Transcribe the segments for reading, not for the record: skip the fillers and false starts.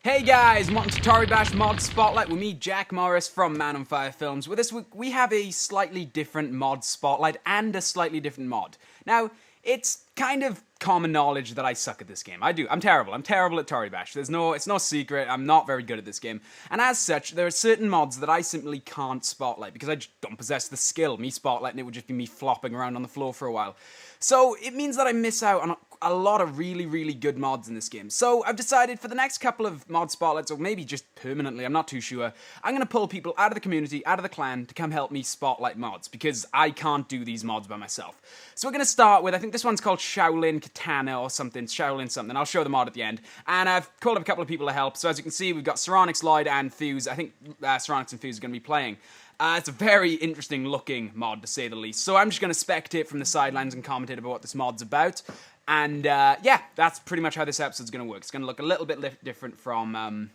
Hey guys, welcome to Toribash Mod Spotlight with me, Jack Morris from Man on Fire Films. With this week, we have a slightly different mod spotlight and a slightly different mod. Now, it's kind of common knowledge that I suck at this game. I do. I'm terrible. I'm terrible at Toribash. It's no secret. I'm not very good at this game. And as such, there are certain mods that I simply can't spotlight because I just don't possess the skill. Me spotlighting it would just be me flopping around on the floor for a while. So it means that I miss out on a lot of really good mods in this game. So I've decided for the next couple of mod spotlights, or maybe just permanently, I'm not too sure, I'm going to pull people out of the community, out of the clan, to come help me spotlight mods, because I can't do these mods by myself. So we're going to start with, I think this one's called Shaolin Katana or something, Shaolin something. I'll show the mod at the end. And I've called up a couple of people to help. So as you can see, we've got Ceronyx, Lloyd, and Fuse. I think Ceronyx and Fuse are going to be playing. It's a very interesting looking mod, to say the least. So I'm just going to spectate from the sidelines and commentate about what this mod's about. And yeah, that's pretty much how this episode's going to work. It's going to look a little bit different from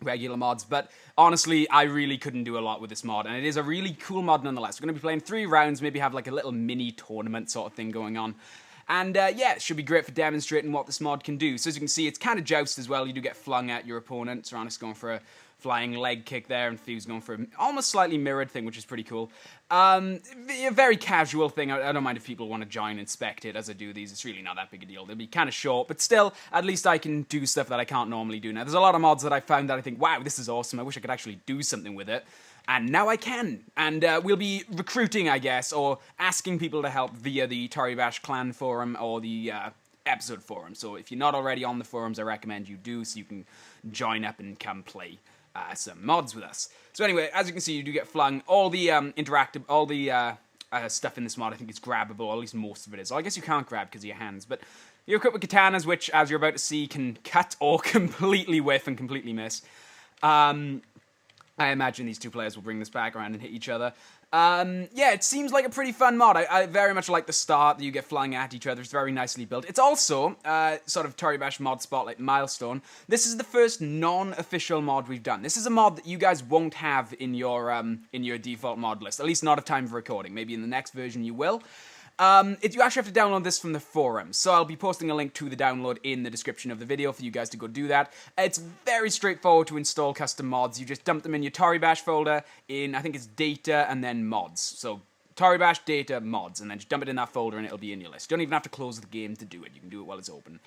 regular mods, but honestly, I really couldn't do a lot with this mod, and it is a really cool mod nonetheless. We're going to be playing 3 rounds, maybe have like a little mini tournament sort of thing going on. And yeah, it should be great for demonstrating what this mod can do. So as you can see, it's kind of joust as well. You do get flung at your opponent. Ceronyx going for a flying leg kick there, and Fuse going for an almost slightly mirrored thing, which is pretty cool. A very casual thing. I don't mind if people want to join and spectate as I do these. It's really not that big a deal. They'll be kind of short, but still, at least I can do stuff that I can't normally do. Now, there's a lot of mods that I found that I think, wow, this is awesome. I wish I could actually do something with it. And now I can. And we'll be recruiting, I guess, or asking people to help via the Toribash clan forum or the episode forum. So if you're not already on the forums, I recommend you do, so you can join up and come play some mods with us. So anyway, as you can see, you do get flung. All the stuff in this mod, I think, is grabbable, or at least most of it is. So I guess you can't grab because of your hands, but you're equipped with katanas, which, as you're about to see, can cut or completely whiff and completely miss. I imagine these two players will bring this back around and hit each other. Yeah, it seems like a pretty fun mod. I very much like the start that you get flying at each other. It's very nicely built. It's also sort of Toribash mod spotlight milestone. This is the first non-official mod we've done. This is a mod that you guys won't have in your default mod list, at least not at time of recording. Maybe in the next version you will. You actually have to download this from the forums, so I'll be posting a link to the download in the description of the video for you guys to go do that. It's very straightforward to install custom mods. You just dump them in your Toribash folder in, I think it's data and then mods. So Toribash, data, mods, and then just dump it in that folder and it'll be in your list. You don't even have to close the game to do it. You can do it while it's open.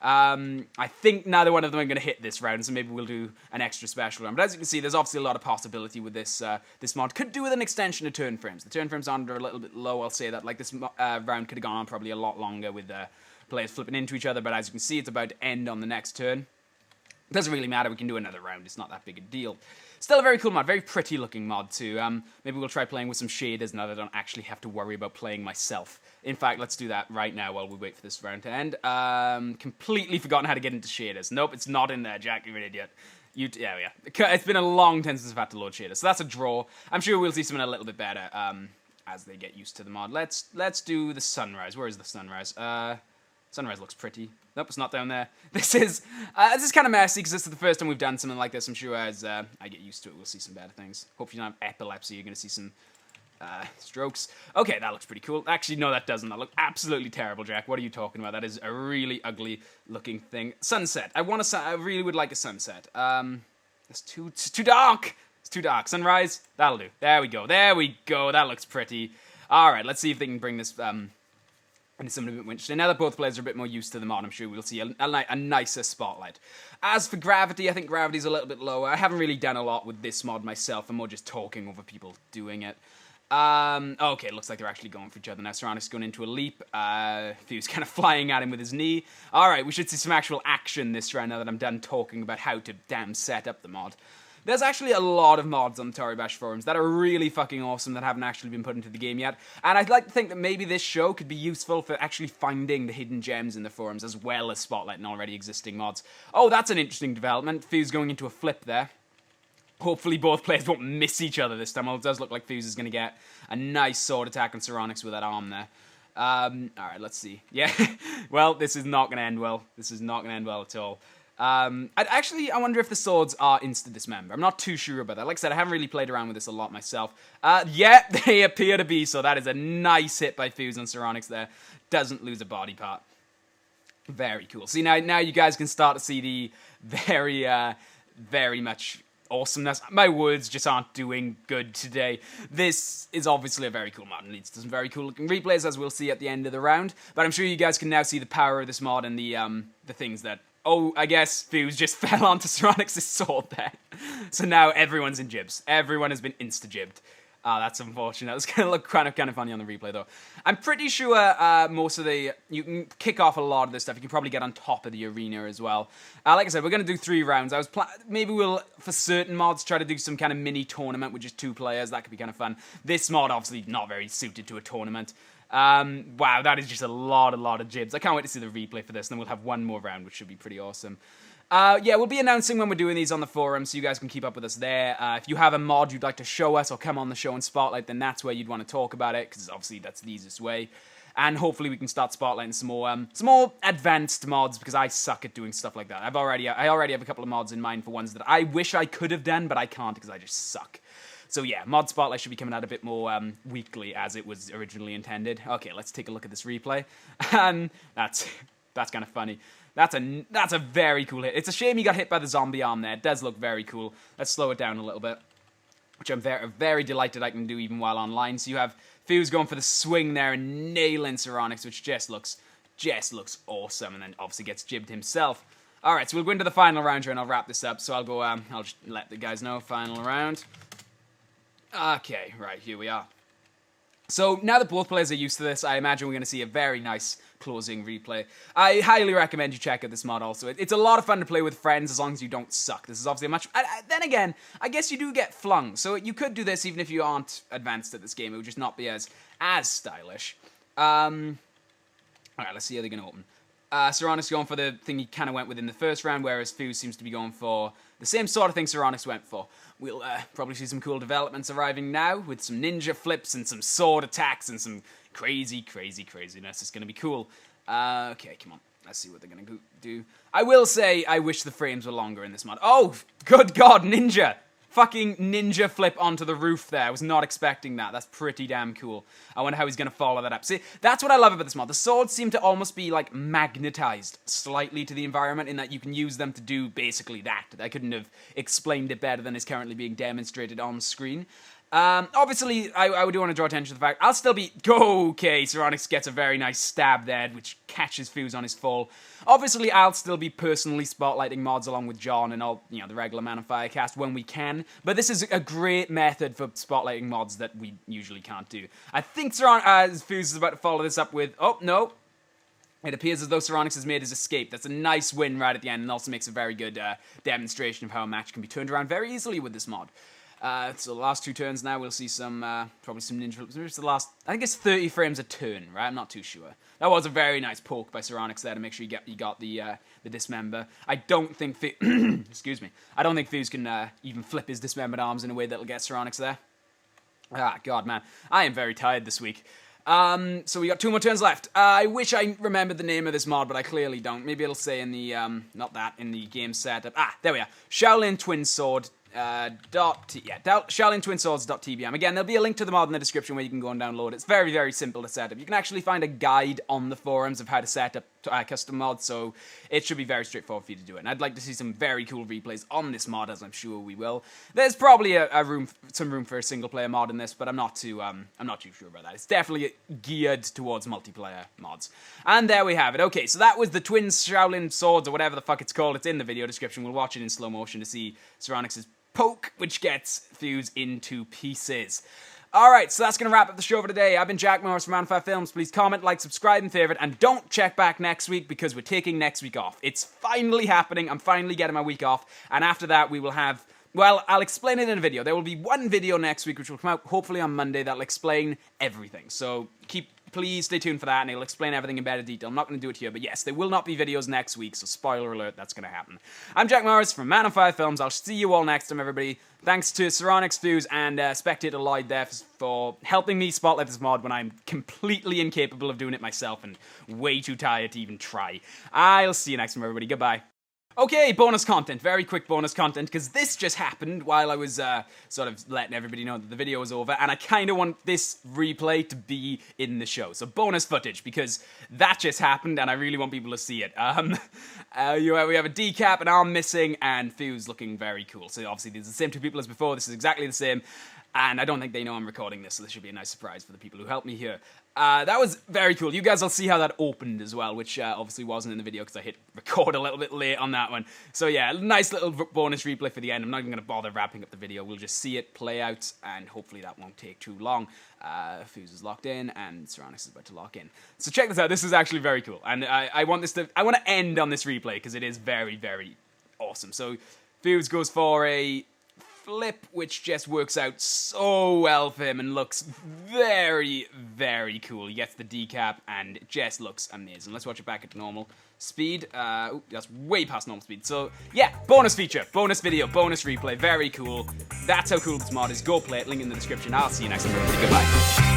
I think neither one of them are going to hit this round, so maybe we'll do an extra special round. But as you can see, there's obviously a lot of possibility with this this mod. Could do with an extension of turn frames. The turn frames are a little bit low, I'll say that. Like, this round could have gone on probably a lot longer with players flipping into each other, but as you can see, it's about to end on the next turn. Doesn't really matter, we can do another round, it's not that big a deal. Still a very cool mod, very pretty looking mod too. Maybe we'll try playing with some shaders now that I don't actually have to worry about playing myself. In fact, let's do that right now while we wait for this round to end. Completely forgotten how to get into shaders. Nope, it's not in there, Jack, you're an idiot. Yeah. It's been a long time since I've had to load shaders, so that's a draw. I'm sure we'll see something a little bit better as they get used to the mod. Let's do the sunrise. Where is the sunrise? Sunrise looks pretty. Nope, it's not down there. This is kind of messy because this is the first time we've done something like this. I'm sure as I get used to it, we'll see some better things. Hope you don't have epilepsy. You're going to see some strokes. Okay, that looks pretty cool. Actually, no, that doesn't. That looks absolutely terrible, Jack. What are you talking about? That is a really ugly looking thing. Sunset. I really would like a sunset. It's too dark. It's too dark. Sunrise. That'll do. There we go. There we go. That looks pretty. All right, let's see if they can bring this and it's something a bit interesting. Now that both players are a bit more used to the mod, I'm sure we'll see a nicer spotlight. As for gravity, I think gravity's a little bit lower. I haven't really done a lot with this mod myself. I'm more just talking over people doing it. Okay, it looks like they're actually going for each other now. Ceronyx going into a leap. Fuse kind of flying at him with his knee. Alright, we should see some actual action this round now that I'm done talking about how to damn set up the mod. There's actually a lot of mods on the Toribash forums that are really fucking awesome that haven't actually been put into the game yet. And I'd like to think that maybe this show could be useful for actually finding the hidden gems in the forums as well as spotlighting already existing mods. Oh, that's an interesting development. Fuse going into a flip there. Hopefully both players won't miss each other this time. Well, it does look like Fuse is going to get a nice sword attack on Ceronyx with that arm there. Alright, let's see. Yeah, well, this is not going to end well. This is not going to end well at all. I wonder if the swords are insta-dismember. I'm not too sure about that. Like I said, I haven't really played around with this a lot myself. Yeah, they appear to be, so that is a nice hit by Fuse on Ceronyx there. Doesn't lose a body part. Very cool. See, now you guys can start to see very, very much awesomeness. My words just aren't doing good today. This is obviously a very cool mod, and it leads to some very cool looking replays, as we'll see at the end of the round. But I'm sure you guys can now see the power of this mod and the things that... Oh, I guess Fuse just fell onto Saronix's sword there. So now everyone's in jibs. Everyone has been insta-jibbed. That's unfortunate. It's going to look kind of funny on the replay, though. I'm pretty sure most of the... You can kick off a lot of this stuff. You can probably get on top of the arena as well. Like I said, we're going to do 3 rounds. Maybe we'll, for certain mods, try to do some kind of mini tournament with just 2 players. That could be kind of fun. This mod, obviously, not very suited to a tournament. Wow, that is just a lot of jibs. I can't wait to see the replay for this, and then we'll have one more round, which should be pretty awesome. Yeah, we'll be announcing when we're doing these on the forum, so you guys can keep up with us there. If you have a mod you'd like to show us or come on the show and spotlight, then that's where you'd want to talk about it, because obviously that's the easiest way. And hopefully we can start spotlighting some more advanced mods, because I suck at doing stuff like that. I already have a couple of mods in mind for ones that I wish I could have done, but I can't because I just suck. So yeah, mod spotlight should be coming out a bit more weekly as it was originally intended. Okay, let's take a look at this replay. That's kind of funny. That's a very cool hit. It's a shame he got hit by the zombie arm there. It does look very cool. Let's slow it down a little bit, which I'm very, very delighted I can do even while online. So you have Fuse going for the swing there and nailing Saronix, which just looks awesome, and then obviously gets jibbed himself. All right, so we'll go into the final round here, and I'll wrap this up. So I'll go. I'll just let the guys know. Final round. Okay, right, here we are. So now that both players are used to this, I imagine we're going to see a very nice closing replay. I highly recommend you check out this mod also. It's a lot of fun to play with friends as long as you don't suck. This is obviously a much... then again, I guess you do get flung, so you could do this even if you aren't advanced at this game. It would just not be as stylish. Alright, let's see how they're going to open. Saronix going for the thing he kind of went with in the first round, whereas Fuse seems to be going for the same sort of thing Saronix went for. We'll probably see some cool developments arriving now with some ninja flips and some sword attacks and some craziness. It's going to be cool. Okay, come on. Let's see what they're going to do. I will say I wish the frames were longer in this mod. Oh, good God, ninja! Fucking ninja flip onto the roof there. I was not expecting that. That's pretty damn cool. I wonder how he's going to follow that up. See, that's what I love about this mod. The swords seem to almost be, like, magnetized slightly to the environment in that you can use them to do basically that. I couldn't have explained it better than is currently being demonstrated on screen. Obviously, I do want to draw attention to the fact I'll still be... Okay, Saronix gets a very nice stab there, which catches Fuse on his fall. Obviously, I'll still be personally spotlighting mods along with Jon and all, the regular Man on Fire cast when we can. But this is a great method for spotlighting mods that we usually can't do. I think Fuse is about to follow this up with... Oh, no. It appears as though Saronix has made his escape. That's a nice win right at the end and also makes a very good demonstration of how a match can be turned around very easily with this mod. So the last 2 turns now, we'll see some, probably some ninja flips. Maybe it's the last, I think it's 30 frames a turn, right? I'm not too sure. That was a very nice poke by Saronix there to make sure you got the dismember. I don't think, excuse me, I don't think Fuse can even flip his dismembered arms in a way that'll get Saronix there. Ah, God, man. I am very tired this week. So we got 2 more turns left. I wish I remembered the name of this mod, but I clearly don't. Maybe it'll say in the, in the game setup. Ah, there we are. Shaolin Twin Sword. ShaolinTwinSwords.tbm. Again, there'll be a link to the mod in the description where you can go and download it. It's very, very simple to set up. You can actually find a guide on the forums of how to set up custom mods, so it should be very straightforward for you to do it. And I'd like to see some very cool replays on this mod, as I'm sure we will. There's probably some room for a single-player mod in this, but I'm not too sure about that. It's definitely geared towards multiplayer mods. And there we have it. Okay, so that was the Twin Shaolin Swords, or whatever the fuck it's called. It's in the video description. We'll watch it in slow motion to see Saronix's poke, which gets Fuse into pieces. Alright, so that's going to wrap up the show for today. I've been Jack Morris from Man on Fire Films. Please comment, like, subscribe, and favorite, and don't check back next week because we're taking next week off. It's finally happening. I'm finally getting my week off, and after that we will have... Well, I'll explain it in a video. There will be one video next week, which will come out hopefully on Monday, that'll explain everything. So please stay tuned for that, and it'll explain everything in better detail. I'm not going to do it here, but yes, there will not be videos next week, so spoiler alert, that's going to happen. I'm Jack Morris from Man on Fire Films. I'll see you all next time, everybody. Thanks to Saronix, Fuse, and Spectator Lloyd there for helping me spotlight this mod when I'm completely incapable of doing it myself and way too tired to even try. I'll see you next time, everybody. Goodbye. Okay, bonus content, very quick bonus content, because this just happened while I was sort of letting everybody know that the video was over, and I kind of want this replay to be in the show. So bonus footage, because that just happened, and I really want people to see it. We have a decap, an arm missing, and Fuse looking very cool. So obviously these are the same two people as before, this is exactly the same. And I don't think they know I'm recording this, so this should be a nice surprise for the people who helped me here. That was very cool. You guys will see how that opened as well, which obviously wasn't in the video because I hit record a little bit late on that one. So yeah, nice little bonus replay for the end. I'm not even going to bother wrapping up the video. We'll just see it play out, and hopefully that won't take too long. Fuse is locked in, and Serranix is about to lock in. So check this out. This is actually very cool, and I want to end on this replay because it is very, very awesome. So Fuse goes for a flip, which just works out so well for him and looks very, very cool. He gets the decap and it just looks amazing. Let's watch it back at normal speed. That's way past normal speed. So yeah, bonus feature, bonus video, bonus replay, very cool. That's how cool this mod is. Go play it, link in the description. I'll see you next time, everybody. Goodbye.